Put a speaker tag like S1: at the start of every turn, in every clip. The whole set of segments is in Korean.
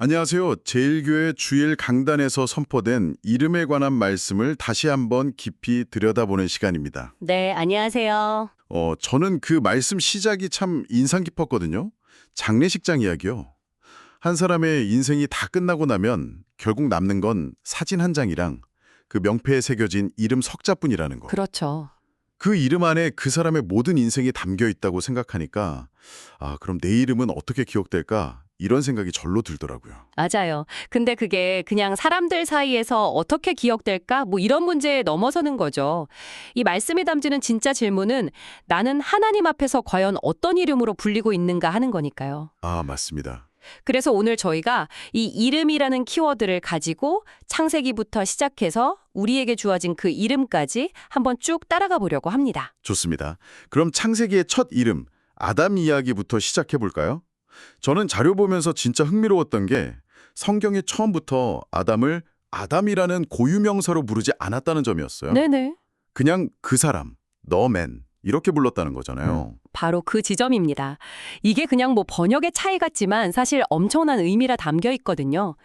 S1: 안녕하세요. 제일교회 주일 강단에서 선포된 이름에 관한 말씀을 다시 한번 깊이 들여다보는 시간입니다.
S2: 네, 안녕하세요.
S1: 저는 그 말씀 시작이 참 인상 깊었거든요. 장례식장 이야기요. 한 사람의 인생이 다 끝나고 나면 결국 남는 건 사진 한 장이랑 그 명패에 새겨진 이름 석자뿐이라는 거.
S2: 그렇죠.
S1: 그 이름 안에 그 사람의 모든 인생이 담겨 있다고 생각하니까 그럼 내 이름은 어떻게 기억될까? 이런 생각이 절로 들더라고요.
S2: 맞아요. 근데 그게 그냥 사람들 사이에서 어떻게 기억될까? 뭐 이런 문제에 넘어서는 거죠. 이 말씀이 담지는 진짜 질문은 나는 하나님 앞에서 과연 어떤 이름으로 불리고 있는가 하는 거니까요.
S1: 맞습니다.
S2: 그래서 오늘 저희가 이 이름이라는 키워드를 가지고 창세기부터 시작해서 우리에게 주어진 그 이름까지 한번 쭉 따라가 보려고 합니다.
S1: 좋습니다. 그럼 창세기의 첫 이름, 아담 이야기부터 시작해 볼까요? 저는 자료 보면서 진짜 흥미로웠던 게 성경이 처음부터 아담을 아담이라는 고유명사로 부르지 않았다는 점이었어요.
S2: 네네.
S1: 그냥 그 사람, 너맨 이렇게 불렀다는 거잖아요.
S2: 바로 그 지점입니다. 이게 그냥 뭐 번역의 차이 같지만 사실 엄청난 의미라 담겨 있거든요.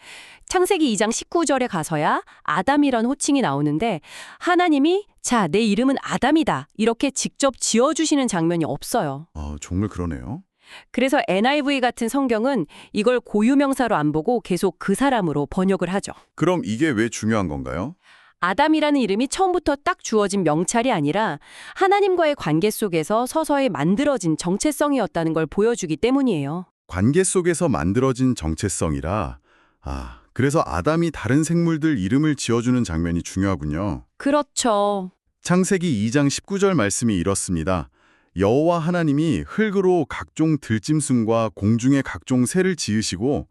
S2: 창세기 2장 19절에 가서야 아담이란 호칭이 나오는데 하나님이 자, 내 이름은 아담이다 이렇게 직접 지어주시는 장면이 없어요.
S1: 정말 그러네요.
S2: 그래서 NIV 같은 성경은 이걸 고유명사로 안 보고 계속 그 사람으로 번역을 하죠.
S1: 그럼 이게 왜 중요한 건가요?
S2: 아담이라는 이름이 처음부터 딱 주어진 명찰이 아니라 하나님과의 관계 속에서 서서히 만들어진 정체성이었다는 걸 보여주기 때문이에요.
S1: 관계 속에서 만들어진 정체성이라 그래서 아담이 다른 생물들 이름을 지어주는 장면이 중요하군요.
S2: 그렇죠.
S1: 창세기 2장 19절 말씀이 이렇습니다. 여호와 하나님이 흙으로 각종 들짐승과 공중의 각종 새를 지으시고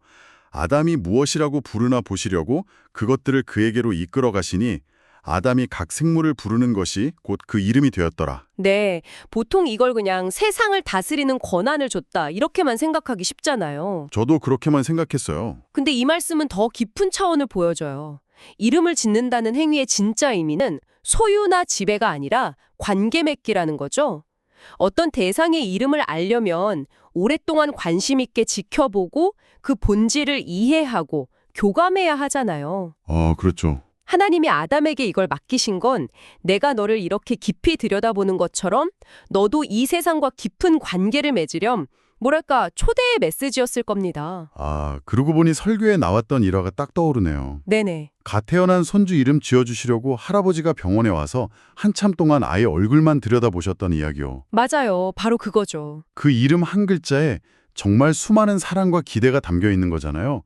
S1: 아담이 무엇이라고 부르나 보시려고 그것들을 그에게로 이끌어 가시니 아담이 각 생물을 부르는 것이 곧 그 이름이 되었더라.
S2: 네, 보통 이걸 그냥 세상을 다스리는 권한을 줬다 이렇게만 생각하기 쉽잖아요.
S1: 저도 그렇게만 생각했어요.
S2: 근데 이 말씀은 더 깊은 차원을 보여줘요. 이름을 짓는다는 행위의 진짜 의미는 소유나 지배가 아니라 관계 맺기라는 거죠. 어떤 대상의 이름을 알려면 오랫동안 관심 있게 지켜보고 그 본질을 이해하고 교감해야 하잖아요.
S1: 그렇죠.
S2: 하나님이 아담에게 이걸 맡기신 건 내가 너를 이렇게 깊이 들여다보는 것처럼 너도 이 세상과 깊은 관계를 맺으렴 뭐랄까 초대의 메시지였을 겁니다.
S1: 그러고 보니 설교에 나왔던 일화가 딱 떠오르네요.
S2: 네네.
S1: 갓 태어난 손주 이름 지어주시려고 할아버지가 병원에 와서 한참 동안 아이 얼굴만 들여다보셨던 이야기요.
S2: 맞아요. 바로 그거죠.
S1: 그 이름 한 글자에 정말 수많은 사랑과 기대가 담겨 있는 거잖아요.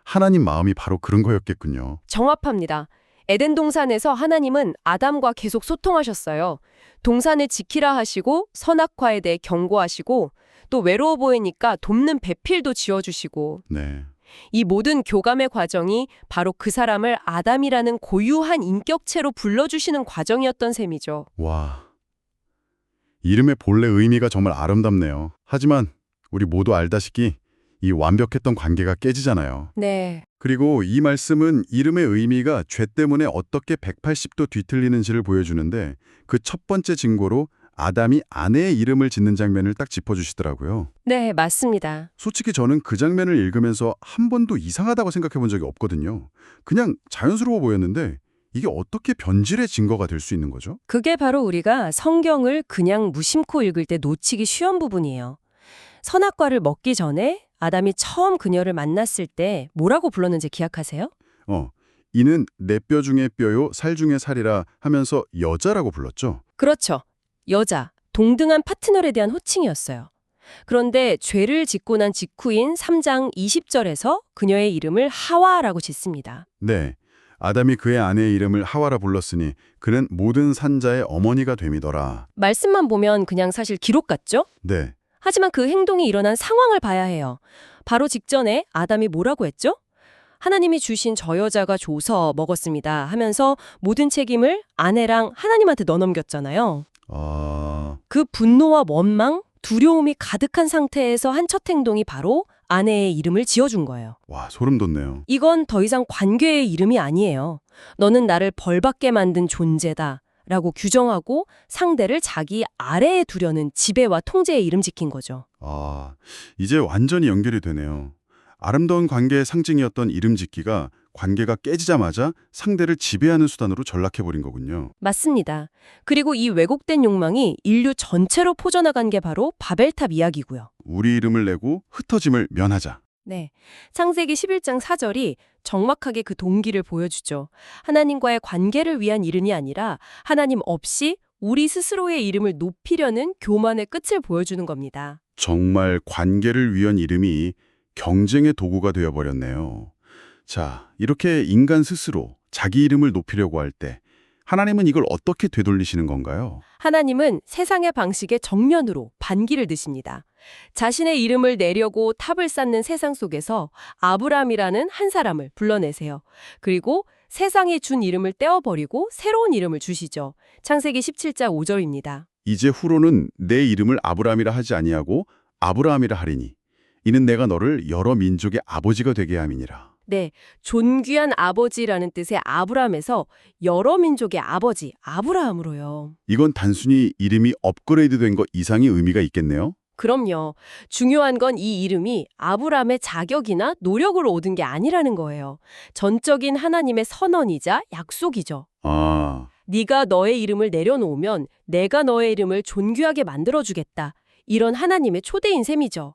S1: 하나님 마음이 바로 그런 거였겠군요.
S2: 정확합니다. 에덴 동산에서 하나님은 아담과 계속 소통하셨어요. 동산을 지키라 하시고 선악과에 대해 경고하시고 또 외로워 보이니까 돕는 배필도 지어주시고
S1: 네.
S2: 이 모든 교감의 과정이 바로 그 사람을 아담이라는 고유한 인격체로 불러주시는 과정이었던 셈이죠.
S1: 와, 이름의 본래 의미가 정말 아름답네요. 하지만 우리 모두 알다시피 이 완벽했던 관계가 깨지잖아요.
S2: 네.
S1: 그리고 이 말씀은 이름의 의미가 죄 때문에 어떻게 180도 뒤틀리는지를 보여주는데 그 첫 번째 증거로 아담이 아내의 이름을 짓는 장면을 딱 짚어주시더라고요.
S2: 네, 맞습니다.
S1: 솔직히 저는 그 장면을 읽으면서 한 번도 이상하다고 생각해 본 적이 없거든요. 그냥 자연스러워 보였는데 이게 어떻게 변질의 증거가 될 수 있는 거죠?
S2: 그게 바로 우리가 성경을 그냥 무심코 읽을 때 놓치기 쉬운 부분이에요. 선악과를 먹기 전에 아담이 처음 그녀를 만났을 때 뭐라고 불렀는지 기억하세요?
S1: 이는 내 뼈 중에 뼈요 살 중에 살이라 하면서 여자라고 불렀죠.
S2: 그렇죠. 여자, 동등한 파트너에 대한 호칭이었어요. 그런데 죄를 짓고 난 직후인 3장 20절에서 그녀의 이름을 하와라고 짓습니다.
S1: 네, 아담이 그의 아내의 이름을 하와라 불렀으니 그는 모든 산자의 어머니가 됨이더라.
S2: 말씀만 보면 그냥 사실 기록 같죠?
S1: 네,
S2: 하지만 그 행동이 일어난 상황을 봐야 해요. 바로 직전에 아담이 뭐라고 했죠? 하나님이 주신 저 여자가 줘서 먹었습니다 하면서 모든 책임을 아내랑 하나님한테 넣어넘겼잖아요. 그 분노와 원망, 두려움이 가득한 상태에서 한 첫 행동이 바로 아내의 이름을 지어준 거예요.
S1: 와, 소름 돋네요.
S2: 이건 더 이상 관계의 이름이 아니에요. 너는 나를 벌받게 만든 존재다 라고 규정하고 상대를 자기 아래에 두려는 지배와 통제의 이름 지킨 거죠.
S1: 이제 완전히 연결이 되네요. 아름다운 관계의 상징이었던 이름 짓기가 관계가 깨지자마자 상대를 지배하는 수단으로 전락해버린 거군요.
S2: 맞습니다. 그리고 이 왜곡된 욕망이 인류 전체로 퍼져나간 게 바로 바벨탑 이야기고요.
S1: 우리 이름을 내고 흩어짐을 면하자.
S2: 네. 창세기 11장 4절이 정확하게 그 동기를 보여주죠. 하나님과의 관계를 위한 이름이 아니라 하나님 없이 우리 스스로의 이름을 높이려는 교만의 끝을 보여주는 겁니다.
S1: 정말 관계를 위한 이름이 경쟁의 도구가 되어버렸네요. 자, 이렇게 인간 스스로 자기 이름을 높이려고 할 때 하나님은 이걸 어떻게 되돌리시는 건가요?
S2: 하나님은 세상의 방식에 정면으로 반기를 드십니다. 자신의 이름을 내려고 탑을 쌓는 세상 속에서 아브라함이라는 한 사람을 불러내세요. 그리고 세상이 준 이름을 떼어버리고 새로운 이름을 주시죠. 창세기 17장 5절입니다.
S1: 이제 후로는 내 이름을 아브라함이라 하지 아니하고 아브라함이라 하리니 이는 내가 너를 여러 민족의 아버지가 되게 함이니라.
S2: 네, 존귀한 아버지라는 뜻의 아브라함에서 여러 민족의 아버지, 아브라함으로요.
S1: 이건 단순히 이름이 업그레이드된 것 이상의 의미가 있겠네요.
S2: 그럼요. 중요한 건 이 이름이 아브라함의 자격이나 노력으로 얻은 게 아니라는 거예요. 전적인 하나님의 선언이자 약속이죠.
S1: 아,
S2: 네가 너의 이름을 내려놓으면 내가 너의 이름을 존귀하게 만들어주겠다. 이런 하나님의 초대인 셈이죠.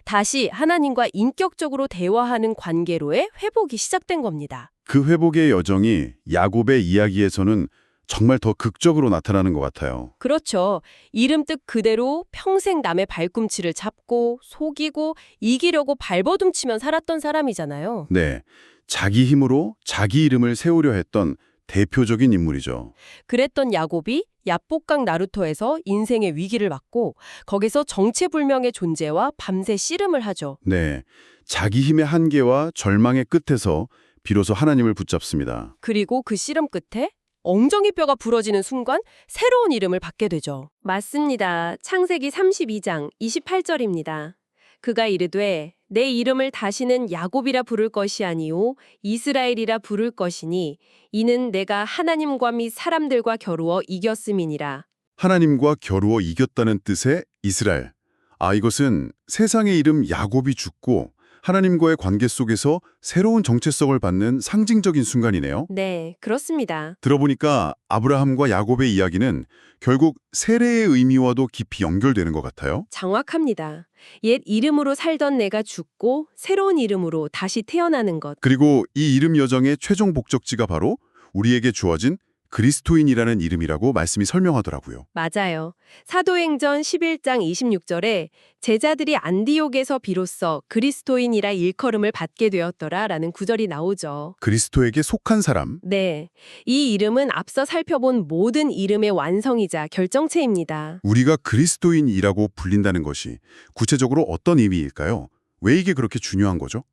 S2: 다시 하나님과 인격적으로 대화하는 관계로의 회복이 시작된 겁니다.
S1: 그 회복의 여정이 야곱의 이야기에서는 정말 더 극적으로 나타나는 것 같아요.
S2: 그렇죠. 이름 뜻 그대로 평생 남의 발꿈치를 잡고 속이고 이기려고 발버둥치면 살았던 사람이잖아요.
S1: 네, 자기 힘으로 자기 이름을 세우려 했던 대표적인 인물이죠.
S2: 그랬던 야곱이 야복강 나루토에서 인생의 위기를 맞고 거기서 정체불명의 존재와 밤새 씨름을 하죠.
S1: 네, 자기 힘의 한계와 절망의 끝에서 비로소 하나님을 붙잡습니다.
S2: 그리고 그 씨름 끝에 엉덩이뼈가 부러지는 순간 새로운 이름을 받게 되죠. 맞습니다. 창세기 32장 28절입니다. 그가 이르되 내 이름을 다시는 야곱이라 부를 것이 아니요 이스라엘이라 부를 것이니 이는 내가 하나님과 및 사람들과 겨루어 이겼음이니라.
S1: 하나님과 겨루어 이겼다는 뜻의 이스라엘. 아, 이것은 세상의 이름 야곱이 죽고 하나님과의 관계 속에서 새로운 정체성을 받는 상징적인 순간이네요.
S2: 네, 그렇습니다.
S1: 들어보니까 아브라함과 야곱의 이야기는 결국 세례의 의미와도 깊이 연결되는 것 같아요.
S2: 정확합니다. 옛 이름으로 살던 내가 죽고 새로운 이름으로 다시 태어나는 것.
S1: 그리고 이 이름 여정의 최종 목적지가 바로 우리에게 주어진 그리스도인이라는 이름이라고 말씀이 설명하더라고요.
S2: 맞아요. 사도행전 11장 26절에 제자들이 안디옥에서 비로소 그리스도인이라 일컬음을 받게 되었더라라는 구절이 나오죠.
S1: 그리스도에게 속한 사람.
S2: 네, 이 이름은 앞서 살펴본 모든 이름의 완성이자 결정체입니다.
S1: 우리가 그리스도인이라고 불린다는 것이 구체적으로 어떤 의미일까요? 왜 이게 그렇게 중요한 거죠?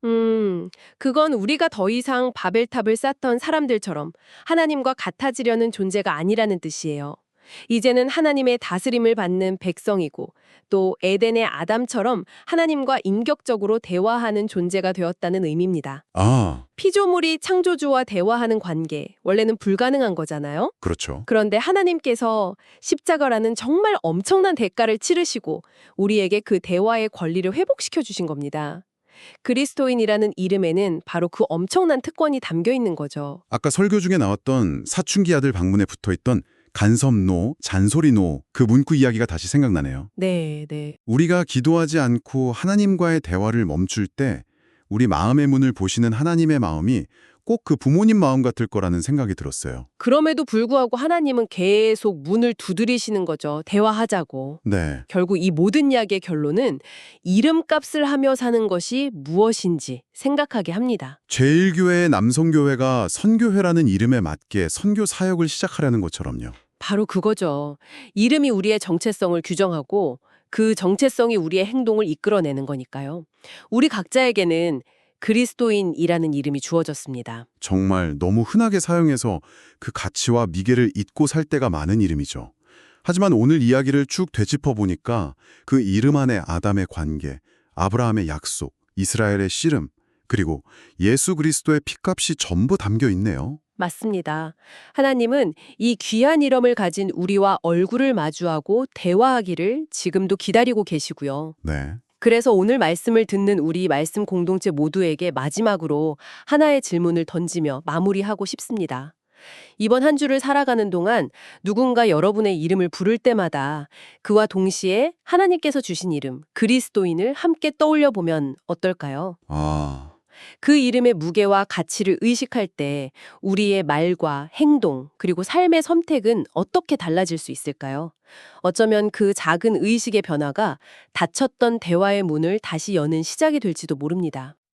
S2: 그건 우리가 더 이상 바벨탑을 쌓던 사람들처럼 하나님과 같아지려는 존재가 아니라는 뜻이에요. 이제는 하나님의 다스림을 받는 백성이고 또 에덴의 아담처럼 하나님과 인격적으로 대화하는 존재가 되었다는 의미입니다.
S1: 아,
S2: 피조물이 창조주와 대화하는 관계, 원래는 불가능한 거잖아요.
S1: 그렇죠.
S2: 그런데 하나님께서 십자가라는 정말 엄청난 대가를 치르시고 우리에게 그 대화의 권리를 회복시켜 주신 겁니다. 그리스도인이라는 이름에는 바로 그 엄청난 특권이 담겨 있는 거죠.
S1: 아까 설교 중에 나왔던 사춘기 아들 방문에 붙어있던 간섭노, 잔소리노 그 문구 이야기가 다시 생각나네요.
S2: 네.
S1: 우리가 기도하지 않고 하나님과의 대화를 멈출 때 우리 마음의 문을 보시는 하나님의 마음이 꼭 그 부모님 마음 같을 거라는 생각이 들었어요.
S2: 그럼에도 불구하고 하나님은 계속 문을 두드리시는 거죠. 대화하자고.
S1: 네,
S2: 결국 이 모든 이야기의 결론은 이름값을 하며 사는 것이 무엇인지 생각하게 합니다.
S1: 제1교회의 남성교회가 선교회라는 이름에 맞게 선교 사역을 시작하려는 것처럼요.
S2: 바로 그거죠. 이름이 우리의 정체성을 규정하고 그 정체성이 우리의 행동을 이끌어내는 거니까요. 우리 각자에게는 그리스도인이라는 이름이 주어졌습니다.
S1: 정말 너무 흔하게 사용해서 그 가치와 미개를 잊고 살 때가 많은 이름이죠. 하지만 오늘 이야기를 쭉 되짚어 보니까 그 이름 안에 아담의 관계, 아브라함의 약속, 이스라엘의 씨름, 그리고 예수 그리스도의 피값이 전부 담겨 있네요.
S2: 맞습니다. 하나님은 이 귀한 이름을 가진 우리와 얼굴을 마주하고 대화하기를 지금도 기다리고 계시고요.
S1: 네.
S2: 그래서 오늘 말씀을 듣는 우리 말씀 공동체 모두에게 마지막으로 하나의 질문을 던지며 마무리하고 싶습니다. 이번 한 주를 살아가는 동안 누군가 여러분의 이름을 부를 때마다 그와 동시에 하나님께서 주신 이름, 그리스도인을 함께 떠올려 보면 어떨까요? 그 이름의 무게와 가치를 의식할 때 우리의 말과 행동, 그리고 삶의 선택은 어떻게 달라질 수 있을까요? 어쩌면 그 작은 의식의 변화가 닫혔던 대화의 문을 다시 여는 시작이 될지도 모릅니다.